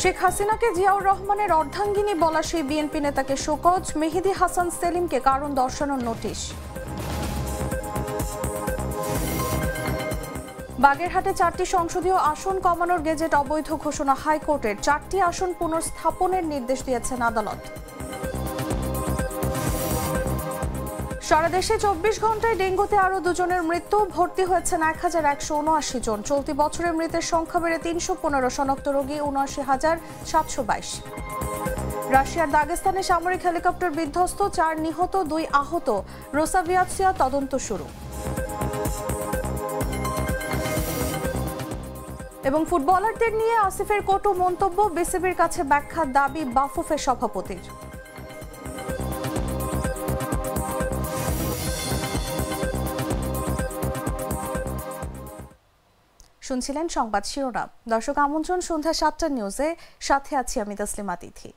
শেখ হাসিনাকে জিয়াউর রহমানের অর্ধাঙ্গিনী বলা সেই বিএনপি নেতাকে শোকজ, মেহেদী হাসান সেলিমকে কারণ দর্শানোর নোটিশ। বাগেরহাটে 4টি সংসদীয় আসন কমানোর গেজেট অবৈধ ঘোষণা হাইকোর্টের। 4টি আসন পুনর্স্থাপনের নির্দেশ দিয়েছেন আদালত। সারা দেশে 24 ঘন্টায় ডেঙ্গুতে আরও 2 জনের মৃত্যু, ভর্তি হয়েছেন 1179 জন। চলতি বছরে মৃতের সংখ্যা বেড়ে 315, শনাক্ত রোগী 79,722। রাশিয়ার দাগেস্তানে সামরিক হেলিকপ্টার বিধ্বস্ত, 4 নিহত 2 আহত, রোসাভিয়াতসিয়া তদন্ত শুরু। এবং ফুটবলারদের নিয়ে আসিফের কটু মন্তব্য, বিসিবির কাছে ব্যাখ্যার দাবি বাফুফের সভাপতির। শুনছিলেন সংবাদ শিরোনাম। দর্শক, আমন্ত্রণ সন্ধ্যা 7টার নিউজে, সাথে আছি আমি তাসলিমা তিথি।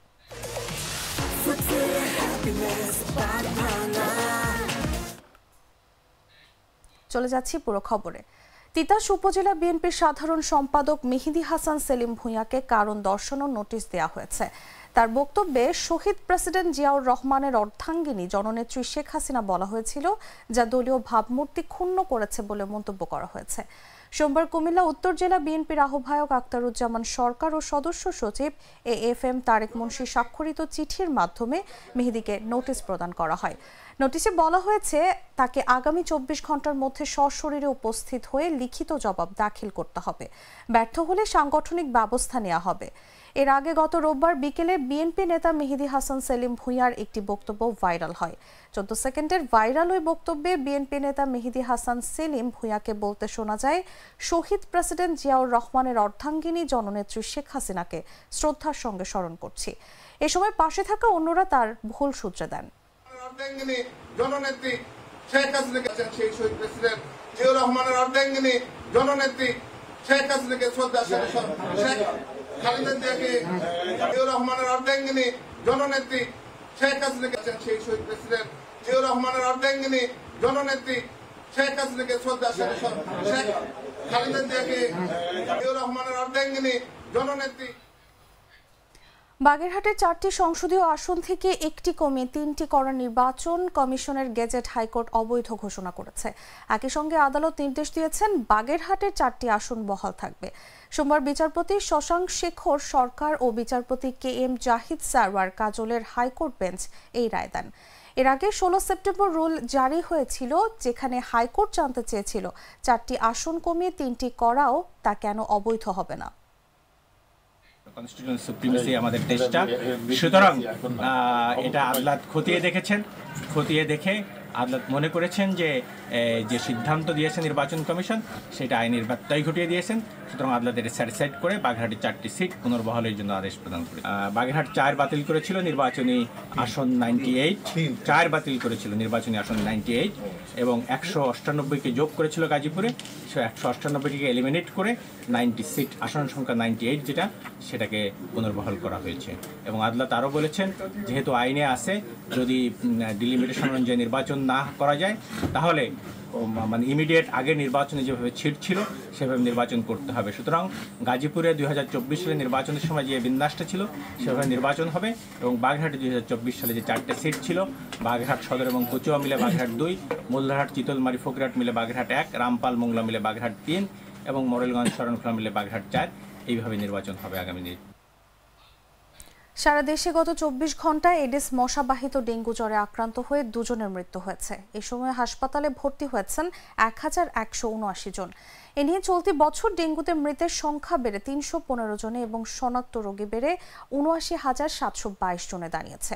চলে যাচ্ছি পুরো খবরে। তিতাস উপজেলা বিএনপির সাধারণ সম্পাদক মেহেদী হাসান সেলিম ভূঁইয়াকে কারণ দর্শানোর নোটিশ দেওয়া হয়েছে। তার বক্তব্যে শহীদ প্রেসিডেন্ট জিয়াউর রহমানের অর্ধাঙ্গিনী জননেত্রী শেখ হাসিনা বলা হয়েছিল, যা দলীয় ভাবমূর্তি ক্ষুণ্ণ করেছে বলে মন্তব্য করা হয়েছে। সোমবার কুমিল্লা উত্তর জেলা বিএনপির আহ্বায়ক আক্তারুজ্জামান সরকার ও সদস্য সচিব AFM তারেক মুন্সি স্বাক্ষরিত চিঠির মাধ্যমে মেহেদীকে নোটিশ প্রদান করা হয়। নোটিশে বলা হয়েছে, তাকে আগামী 24 ঘন্টার মধ্যে সশরীরে উপস্থিত হয়ে লিখিত জবাব দাখিল করতে হবে। ব্যর্থ হলে সাংগঠনিক ব্যবস্থা নেওয়া হবে। এর আগে গত রোববার বিকেলে বিএনপি নেতা মেহেদী হাসান সেলিম ভূঁইয়ার একটি বক্তব্য ভাইরাল হয়। 14 সেকেন্ডের ভাইরাল ওই বক্তব্যে বিএনপি নেতা মেহেদী হাসান সেলিম ভূঁইয়াকে বলতে শোনা যায়, শহীদ প্রেসিডেন্ট জিয়াউর রহমানের অর্ধাঙ্গিনী জননেত্রী শেখ হাসিনাকে শ্রদ্ধার সঙ্গে স্মরণ করছি। এ সময় পাশে থাকা অন্যরা তার ভুল সূত্রে দেন। জননেত্রী শেখ হাসিনাকে, সেই শহীদ প্রেসিডেন্ট জিয়াউর রহমানের অর্ধাঙ্গিনী জননেত্রী শেখ হাসিনাকে শ্রদ্ধা, শেখ খালেদা জিয়াকে, জিয়াউর রহমানের অর্ধাঙ্গিনী জননেত্রী শেখ হাসিনাকে, সেই শহীদ প্রেসিডেন্ট জিয়াউর রহমানের অর্ধাঙ্গিনী জননেত্রী শেখ হাসিনাকে শ্রদ্ধা, শেখ খালেদা জিয়াকে, জিয়াউর রহমানের অর্ধাঙ্গিনী জননেত্রী। বাগেরহাটের 4টি সংসদীয় আসন থেকে একটি কমিয়ে 3টি করার নির্বাচন কমিশনের গেজেট হাইকোর্ট অবৈধ ঘোষণা করেছে। একই সঙ্গে আদালত নির্দেশ দিয়েছেন, বাগেরহাটের 4টি আসন বহাল থাকবে। সোমবার বিচারপতি শশাঙ্ক শেখর সরকার ও বিচারপতি KM জাহিদ সারওয়ার কাজলের হাইকোর্ট বেঞ্চ এই রায় দেন। এর আগে 16 সেপ্টেম্বর রুল জারি হয়েছিল, যেখানে হাইকোর্ট জানতে চেয়েছিল 4টি আসন কমিয়ে 3টি করাও তা কেন অবৈধ হবে না। কনস্টিটিউশনাল সুপ্রিমেসি আমাদের দেশটা, সুতরাং এটা আদালত খতিয়ে দেখেছেন। খতিয়ে দেখে আদালত মনে করেছেন যে যে সিদ্ধান্ত দিয়েছে নির্বাচন কমিশন সেটা আইনের ব্যত্যয় ঘটিয়ে দিয়েছেন। সুতরাং আদালত এটা স্যাটিসফাইড করে বাগেরহাটের 4টি সিট পুনর্বহালের জন্য আদেশ প্রদান করে। বাগেরহাট 4 বাতিল করেছিল নির্বাচনী আসন 98, 4 বাতিল করেছিল নির্বাচনী আসন 98 এবং 198কে যোগ করেছিল গাজীপুরে। সে 198কে এলিমিনেট করে 90 সিট, আসন সংখ্যা 98 যেটা, সেটাকে পুনর্বহাল করা হয়েছে। এবং আদালত আরও বলেছেন, যেহেতু আইনে আছে, যদি ডিলিমিটেশন অনুযায়ী নির্বাচন না করা যায় তাহলে মানে ইমিডিয়েট আগে নির্বাচনে যেভাবে ছিট ছিল সেভাবে নির্বাচন করতে হবে। সুতরাং গাজীপুরে 2024 সালে নির্বাচনের সময় যে বিন্যাসটা ছিল সেভাবে নির্বাচন হবে। এবং বাগেরহাটে 2024 সালে যে 4টে সিট ছিল, বাগেরহাট সদর এবং কচুয়া মিলে বাগেরহাট 2, মোল্লারহাট, চিতলমারি, ফকিরহাট মিলে বাগেরহাট 1, রামপাল, মোংলা মিলে বাগেরহাট 3 এবং মোরেলগঞ্জ, শরণখোলা মিলে বাগেরহাট 4, এইভাবে নির্বাচন হবে আগামী দিনে। সারা দেশে গত 24 ঘন্টায় এডিস মশাবাহিত ডেঙ্গু জ্বরে আক্রান্ত হয়ে 2 জনের মৃত্যু হয়েছে। এ সময় হাসপাতালে ভর্তি হয়েছেন 1179 জন। এ নিয়ে চলতি বছর ডেঙ্গুতে মৃতের সংখ্যা বেড়ে 315 জনে এবং শনাক্ত রোগী বেড়ে 79,722 জনে দাঁড়িয়েছে।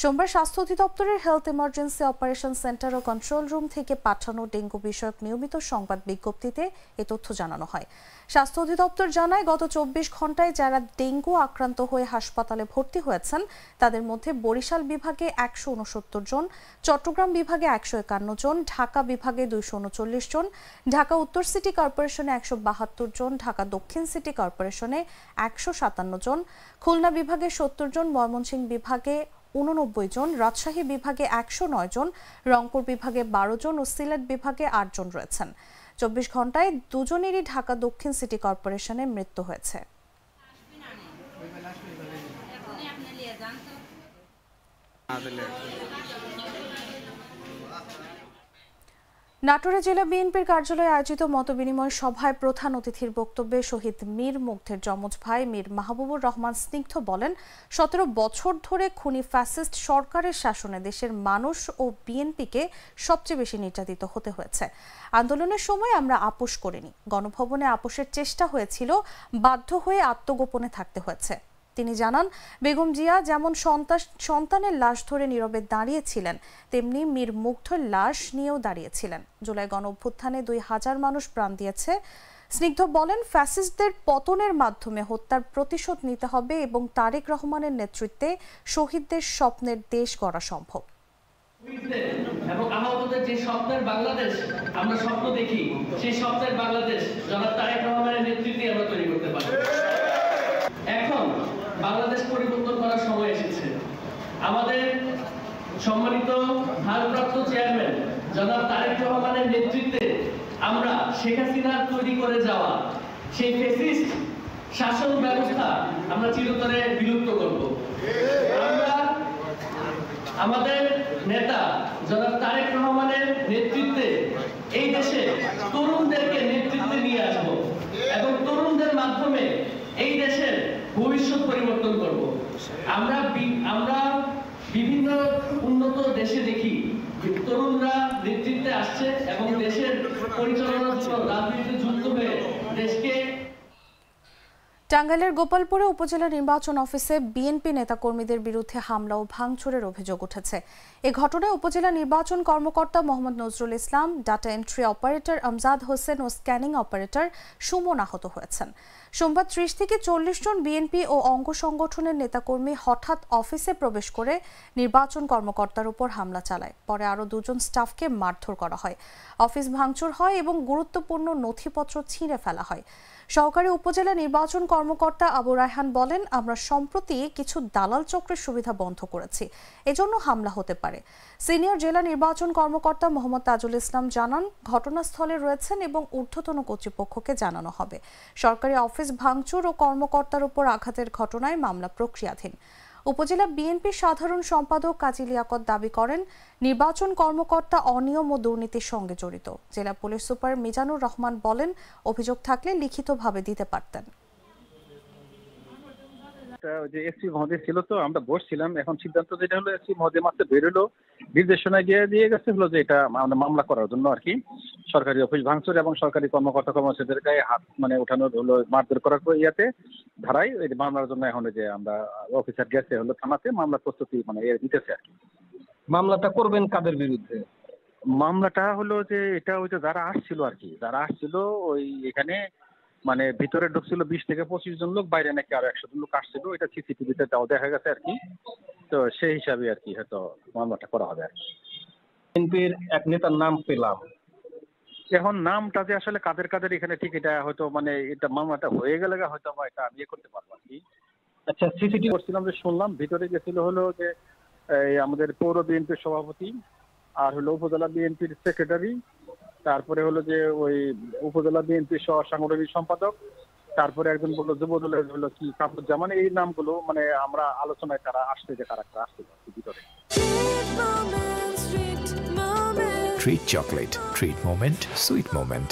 সোমবার স্বাস্থ্য অধিদপ্তরের হেলথ ইমার্জেন্সি অপারেশন সেন্টার ও কন্ট্রোল রুম থেকে পাঠানো ডেঙ্গু বিষয়ক নিয়মিত সংবাদ বিজ্ঞপ্তিতে এ তথ্য জানানো হয়। স্বাস্থ্য অধিদপ্তর জানায়, গত 24 ঘন্টায় যারা ডেঙ্গু আক্রান্ত হয়ে হাসপাতালে ভর্তি হয়েছেন তাদের মধ্যে বরিশাল বিভাগে 169 জন, চট্টগ্রাম বিভাগে 151 জন, ঢাকা বিভাগে 239 জন, ঢাকা উত্তর সিটি কর্পোরেশনে 172 জন, ঢাকা দক্ষিণ সিটি কর্পোরেশনে 157 জন, খুলনা বিভাগে 70 জন, ময়মনসিংহ বিভাগে 89 জন, রাজশাহী বিভাগে 109 জন, রংপুর বিভাগে 12 জন ও সিলেট বিভাগে 8 জন রয়েছেন। 24 ঘন্টায় 2 জনেরই ঢাকা দক্ষিণ সিটি কর্পোরেশনে মৃত্যু হয়েছে। নাটোরে জেলা বিএনপির কার্যালয়ে আয়োজিত মতবিনিময় সভায় প্রধান অতিথির বক্তব্যে শহীদ মীর মুগ্ধের যমজ ভাই মীর মাহবুবুর রহমান স্নিগ্ধ বলেন, ১৭ বছর ধরে খুনি ফ্যাসিস্ট সরকারের শাসনে দেশের মানুষ ও বিএনপিকে সবচেয়ে বেশি নির্যাতিত হতে হয়েছে। আন্দোলনের সময় আমরা আপোষ করিনি, গণভবনে আপোষের চেষ্টা হয়েছিল, বাধ্য হয়ে আত্মগোপনে থাকতে হয়েছে। তিনি জানান, বেগম জিয়া যেমন সন্তানের লাশ ধরে নীরবে দাঁড়িয়েছিলেন, তেমনি মীর মুগ্ধের লাশ নিয়েও দাঁড়িয়েছিলেন। জুলাই গণঅভ্যুত্থানে ২,০০০ মানুষ প্রাণ দিয়েছে। স্নিগ্ধ বলেন, ফ্যাসিস্টদের পতনের মাধ্যমে হত্যার প্রতিশোধ নিতে হবে এবং তারেক রহমানের নেতৃত্বে শহীদদের স্বপ্নের দেশ গড়া সম্ভব। এবং আমাদের যে স্বপ্নের বাংলাদেশ আমরা স্বপ্ন দেখি, সেই স্বপ্নের বাংলাদেশ জনাব তারেক রহমানের নেতৃত্বে আমরা তৈরি করতে পারি। এখন বাংলাদেশ পরিবর্তন করার সময় এসেছে। আমাদের সম্মানিত ভারপ্রাপ্ত চেয়ারম্যান জনাব তারেক রহমানের নেতৃত্বে আমরা শেখ হাসিনার তৈরি করে যাওয়া সেই ফ্যাসিস্ট শাসন ব্যবস্থা আমরা চিরতরে বিলুপ্ত করব। আমরা আমাদের নেতা জনাব তারেক রহমানের নেতৃত্বে এই দেশে তরুণদেরকে নেতৃত্বে নিয়ে আসব এবং তরুণদের মাধ্যমে এই দেশের ভবিষ্যৎ পরিবর্তন করব। আমরা বিভিন্ন উন্নত দেশে দেখি তরুণরা নেতৃত্বে আসছে এবং দেশের পরিচালনার জন্য রাজনীতিতে যুক্ত হয়ে দেশকে। টাঙ্গাইলের গোপালপুরে উপজেলা নির্বাচন অফিসে বিএনপি নেতাকর্মীদের বিরুদ্ধে হামলা ও ভাঙচুরের অভিযোগ উঠেছে। এ ঘটনায় উপজেলা নির্বাচন কর্মকর্তা Mohammad Nazrul Islam, data entry operator Amjad Hossain ও স্ক্যানিং অপারেটর সুমন আহত হয়েছেন। সোমবার ৩০ থেকে ৪০ জন বিএনপি ও অঙ্গ সংগঠনের নেতাকর্মী হঠাৎ অফিসে প্রবেশ করে নির্বাচন কর্মকর্তার উপর হামলা চালায়। পরে আরও ২ জন স্টাফকে মারধর করা হয়। অফিস ভাঙচুর হয় এবং গুরুত্বপূর্ণ নথিপত্র ছিঁড়ে ফেলা হয়। সহকারী উপজেলা নির্বাচন কর্মকর্তা আবু রায়হান বলেন, আমরা সম্প্রতি কিছু দালাল চক্রের সুবিধা বন্ধ করেছি, এজন্য হামলা হতে পারে। সিনিয়র জেলা নির্বাচন কর্মকর্তা মোহাম্মদ তাজুল ইসলাম জানান, ঘটনাস্থলে রয়েছেন এবং ঊর্ধ্বতন কর্তৃপক্ষকে জানানো হবে। সরকারি অফিস ভাঙচুর ও কর্মকর্তার উপর আঘাতের ঘটনায় মামলা প্রক্রিয়াধীন। উপজেলা বিএনপির সাধারণ সম্পাদক কাজী লিয়াকত দাবি করেন, নির্বাচন কর্মকর্তা অনিয়ম ও দুর্নীতির সঙ্গে জড়িত। জেলা পুলিশ সুপার মিজানুর রহমান বলেন, অভিযোগ থাকলে লিখিতভাবে দিতে পারতেন। যে এসপি মহোদয় ছিল, তো আমরা বসছিলাম। এখন সিদ্ধান্ত যেটা হলো, এসপি মহোদয় মাত্র বেরোলো, নির্দেশনা দিয়ে গেছে হলো যে এটা মামলা করার জন্য আর কি। সরকারি অফিস ভাঙচুর এবং সরকারি কর্মকর্তা কর্মচারীদের গায়ে হাত ওঠানোর হলো মারধর করার ইয়াতে ধারাই ওই মামলার জন্য এখন যে আমরা অফিসার গেছে হলো থানাতে, মামলা প্রস্তুতি দিতেছে আর কি। মামলাটা করবেন কাদের বিরুদ্ধে? মামলাটা হলো যে এটা ওই যে যারা আসছিল আর কি, যারা আসছিল ওই এখানে ভিতরে ঢুকছিল 20 থেকে 25 জন লোক, বাইরে নাকি আরো 100 জন লোক আসছিল। এটা সিসিটিভিতে দেখা গেছে আর কি। তো সেই হিসাবে আর কি হয়তো মামলাটা করা হবে আর কি। বিএনপির এক নেতার নাম পেলাম, এখন নামটা যে আসলে কাদের এখানে ঠিক এটা হয়তো এটা মামলাটা হয়ে গেলে হয়তো এটা আমি করতে পারবো আর কি। আচ্ছা, সিসিটিভি করছিলাম যে শুনলাম ভিতরে গেছিল হলো যে আমাদের পৌর বিএনপির সভাপতি, আর হলো উপজেলা বিএনপির সেক্রেটারি, তারপরে হলো যে ওই উপজেলা বিএনপির সহ সাংগঠনিক সম্পাদক, তারপরে একজন বললো যুব দলের হলো কি কামরুজ্জামান। এই নামগুলো আমরা আলোচনায় তারা আসছে যে কারা আসছে ভিতরে। Treat chocolate. Treat moment. Sweet moment.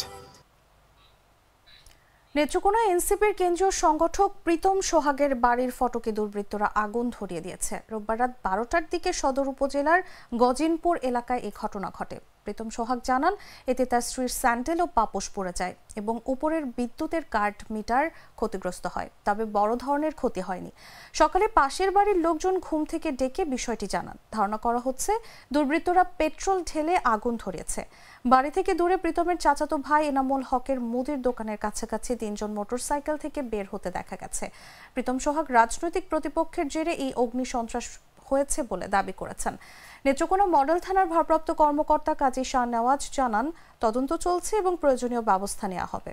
নেত্রকোনায় এনসিপির কেন্দ্রীয় সংগঠক প্রীতম সোহাগের বাড়ির ফটকে দুর্বৃত্তরা আগুন ধরিয়ে দিয়েছে। রোববার রাত 12টার দিকে সদর উপজেলার গজিনপুর এলাকায় এই ঘটনা ঘটে। প্রীতম সোহাগ জানান, এতে তার স্ত্রীর স্যান্ডেল ও পাপোশ পড়ে যায় এবং উপরের বিদ্যুতের কার্ড মিটার ক্ষতিগ্রস্ত হয়, তবে বড় ধরনের ক্ষতি হয়নি। সকালে পাশের বাড়ির লোকজন ঘুম থেকে ডেকে বিষয়টি জানান। ধারণা করা হচ্ছে দুর্বৃত্তরা পেট্রোল ঢেলে আগুন ধরিয়েছে। বাড়ি থেকে দূরে প্রীতমের চাচাতো ভাই এনামুল হকের মুদির দোকানের কাছাকাছি 3 জন মোটরসাইকেল থেকে বের হতে দেখা গেছে। প্রীতম সোহাগ রাজনৈতিক প্রতিপক্ষের জেরে এই অগ্নিসন্ত্রাস হয়েছে বলে দাবি করেছেন। নেত্রকোনা মডেল থানার ভারপ্রাপ্ত কর্মকর্তা কাজী শাহনেওয়াজ জানান, তদন্ত চলছে এবং প্রয়োজনীয় ব্যবস্থা নেওয়া হবে।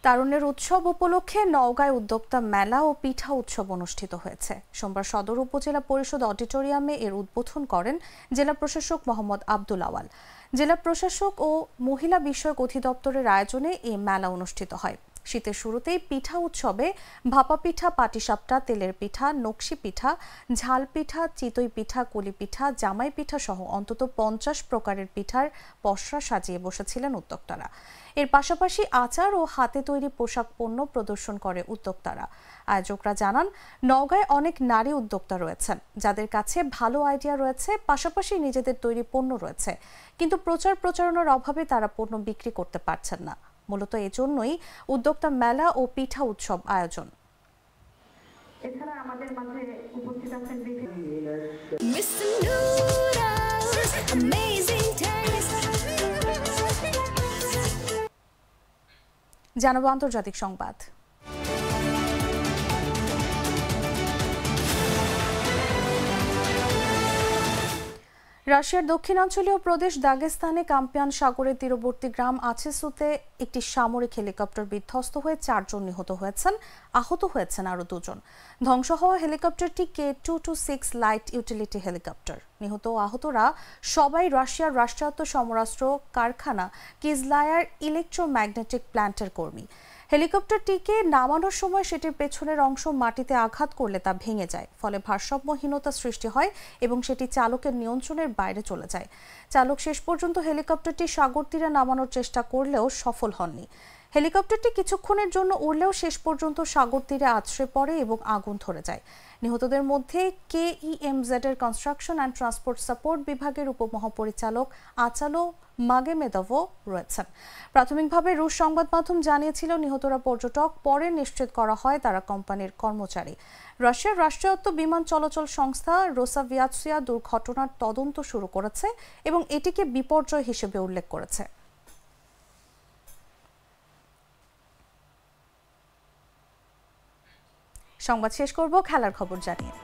তারুণ্যের উৎসব উপলক্ষে নওগাঁয় উদ্যোক্তা মেলা ও পিঠা উৎসব অনুষ্ঠিত হয়েছে। সোমবার সদর উপজেলা পরিষদ অডিটোরিয়ামে এর উদ্বোধন করেন জেলা প্রশাসক মোহাম্মদ আব্দুল আওয়াল। জেলা প্রশাসক ও মহিলা বিষয়ক অধিদপ্তরের আয়োজনে এই মেলা অনুষ্ঠিত হয়। শীতের শুরুতেই পিঠা উৎসবে ভাপা পিঠা, পাটিসাপটা, তেলের পিঠা, নকশি পিঠা, ঝাল পিঠা, চিতই পিঠা, কুলি পিঠা, জামাই পিঠা সহ অন্তত 50 প্রকারের পিঠার পসরা সাজিয়ে বসেছিলেন উদ্যোক্তারা। এর পাশাপাশি আচার ও হাতে তৈরি পোশাক পণ্য প্রদর্শন করে উদ্যোক্তারা। আয়োজকরা জানান, নওগাঁয় অনেক নারী উদ্যোক্তা রয়েছেন যাদের কাছে ভালো আইডিয়া রয়েছে, পাশাপাশি নিজেদের তৈরি পণ্য রয়েছে, কিন্তু প্রচারণার অভাবে তারা পণ্য বিক্রি করতে পারছেন না। মূলত এজন্যই উদ্যোক্তা মেলা ও পিঠা উৎসব আয়োজন। এছাড়া আমাদের মাঝে উপস্থিত আছেন জানাবো আন্তর্জাতিক সংবাদ। রাশিয়ার দক্ষিণাঞ্চলীয় প্রদেশ দাগেস্তানে কাম্পিয়ান সাগরের তীরবর্তী গ্রাম আচেসুতে একটি সামরিক হেলিকপ্টার বিধ্বস্ত হয়ে 4 জন নিহত হয়েছেন, আহত হয়েছেন আরও 2 জন। ধ্বংস হওয়া হেলিকপ্টারটি K-226 লাইট ইউটিলিটি হেলিকপ্টার। নিহত ও আহতরা সবাই রাশিয়ার রাষ্ট্রায়ত্ত সমরাস্ত্র কারখানা কিজলায়ার ইলেকট্রোম্যাগনেটিক প্ল্যান্টের কর্মী। হেলিকপ্টারটিকে নামানোর সময় সেটির পেছনের অংশ মাটিতে আঘাত করলে তা ভেঙে যায়, ফলে ভারসাম্যহীনতা সৃষ্টি হয় এবং সেটি চালকের নিয়ন্ত্রণের বাইরে চলে যায়। চালক শেষ পর্যন্ত হেলিকপ্টারটি সাগর তীরে নামানোর চেষ্টা করলেও সফল হননি। হেলিকপ্টারটি কিছুক্ষণের জন্য উড়লেও শেষ পর্যন্ত সাগর তীরে আছড়ে পড়ে এবং আগুন ধরে যায়। নিহতদের মধ্যে KEMZ এর কনস্ট্রাকশন অ্যান্ড ট্রান্সপোর্ট সাপোর্ট বিভাগের উপমহাপরিচালক আচালো মাগেমেদভও রয়েছেন। প্রাথমিকভাবে রুশ সংবাদ মাধ্যম জানিয়েছিল নিহতরা পর্যটক, পরে নিশ্চিত করা হয় তারা কোম্পানির কর্মচারী। রাশিয়ার রাষ্ট্রায়ত্ত বিমান চলাচল সংস্থা রোসাভিয়াৎসিয়া দুর্ঘটনার তদন্ত শুরু করেছে এবং এটিকে বিপর্যয় হিসেবে উল্লেখ করেছে। সংবাদ শেষ করব খেলার খবর জানিয়ে।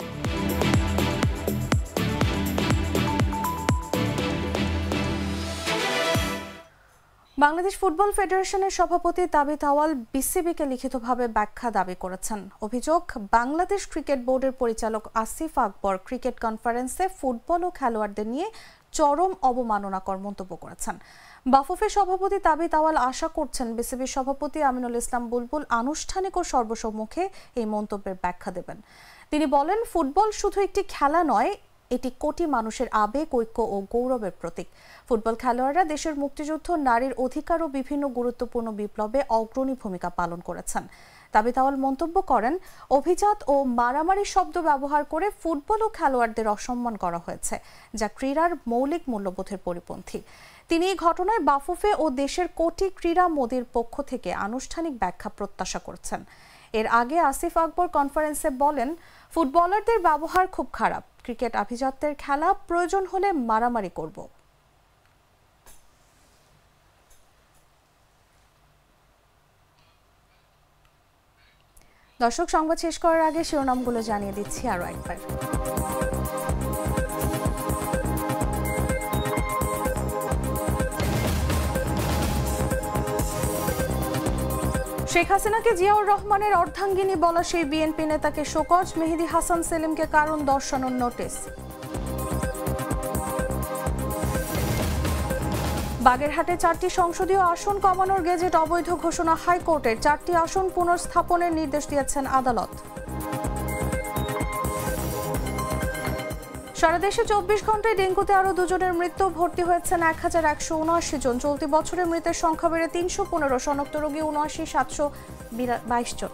বাংলাদেশ ফুটবল ফেডারেশনের সভাপতি তাবিথ আওয়াল বিসিবিকে লিখিতভাবে ব্যাখ্যা দাবি করেছেন। অভিযোগ, বাংলাদেশ ক্রিকেট বোর্ডের পরিচালক আসিফ আকবর ক্রিকেট কনফারেন্সে ফুটবল ও খেলোয়াড়দের নিয়ে চরম অবমাননাকর মন্তব্য করেছেন। বাফুফের সভাপতি তাবিথ আওয়াল আশা করছেন বিসিবির সভাপতি আমিনুল ইসলাম বুলবুল আনুষ্ঠানিক ও সর্বসম্মুখে এই মন্তব্যের ব্যাখ্যা দেবেন। তিনি বলেন, ফুটবল শুধু একটি খেলা নয়, এটি কোটি মানুষের আবেগ, ঐক্য ও গৌরবের প্রতীক। ফুটবল খেলোয়াড়রা দেশের মুক্তিযুদ্ধ, নারীর অধিকার ও বিভিন্ন গুরুত্বপূর্ণ বিপ্লবে অগ্রণী ভূমিকা পালন করেছেন। তাবিথ আওয়াল মন্তব্য করেন, অভিজাত ও মারামারি শব্দ ব্যবহার করে ফুটবল ও খেলোয়াড়দের অসম্মান করা হয়েছে, যা ক্রীড়ার মৌলিক মূল্যবোধের পরিপন্থী। তিনি এই ঘটনায় বাফুফে ও দেশের কোটি ক্রীড়া মোদির পক্ষ থেকে আনুষ্ঠানিক ব্যাখ্যা প্রত্যাশা করছেন। এর আগে আসিফ আকবর কনফারেন্সে বলেন, ফুটবলারদের ব্যবহার খুব খারাপ, ক্রিকেট আভিজাত্যের খেলা, প্রয়োজন হলে মারামারি করব। দর্শক, সংবাদ শেষ করার আগে শিরোনামগুলো জানিয়ে দিচ্ছি আরো একবার। শেখ হাসিনাকে জিয়াউর রহমানের অর্ধাঙ্গিনী বলা সেই বিএনপি নেতাকে শোকজ, মেহেদী হাসান সেলিমকে কারণ দর্শানোর নোটিশ। বাগেরহাটে 4টি সংসদীয় আসন কমানোর গেজেট অবৈধ ঘোষণা হাইকোর্টের, 4টি আসন পুনর্স্থাপনের নির্দেশ দিয়েছেন আদালত। সারা দেশে 24 ঘন্টায় ডেঙ্গুতে আরও 2 জনের মৃত্যু, ভর্তি হয়েছেন 1179 জন। চলতি বছরে মৃতের সংখ্যা বেড়ে 315, শনাক্ত রোগী 79,722 জন।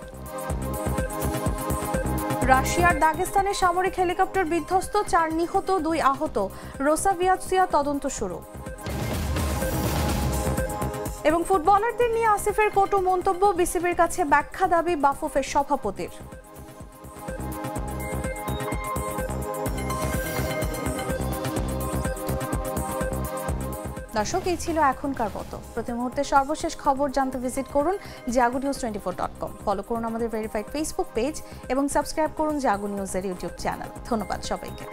রাশিয়ার দাগেস্তানে সামরিক হেলিকপ্টার বিধ্বস্ত, 4 নিহত, 2 আহত। রোসাভিয়াৎসিয়া তদন্ত শুরু। এবং ফুটবলারদের নিয়ে আসিফের কটু মন্তব্য, বিসিবির কাছে ব্যাখ্যা দাবি বাফুফের সভাপতির। দর্শক, এই ছিল এখনকার মতো। প্রতি মুহূর্তে সর্বশেষ খবর জানতে ভিজিট করুন jagunews24.com। ফলো করুন আমাদের ভেরিফাইড ফেসবুক পেজ এবং সাবস্ক্রাইব করুন জাগো নিউজের ইউটিউব চ্যানেল। ধন্যবাদ সবাইকে।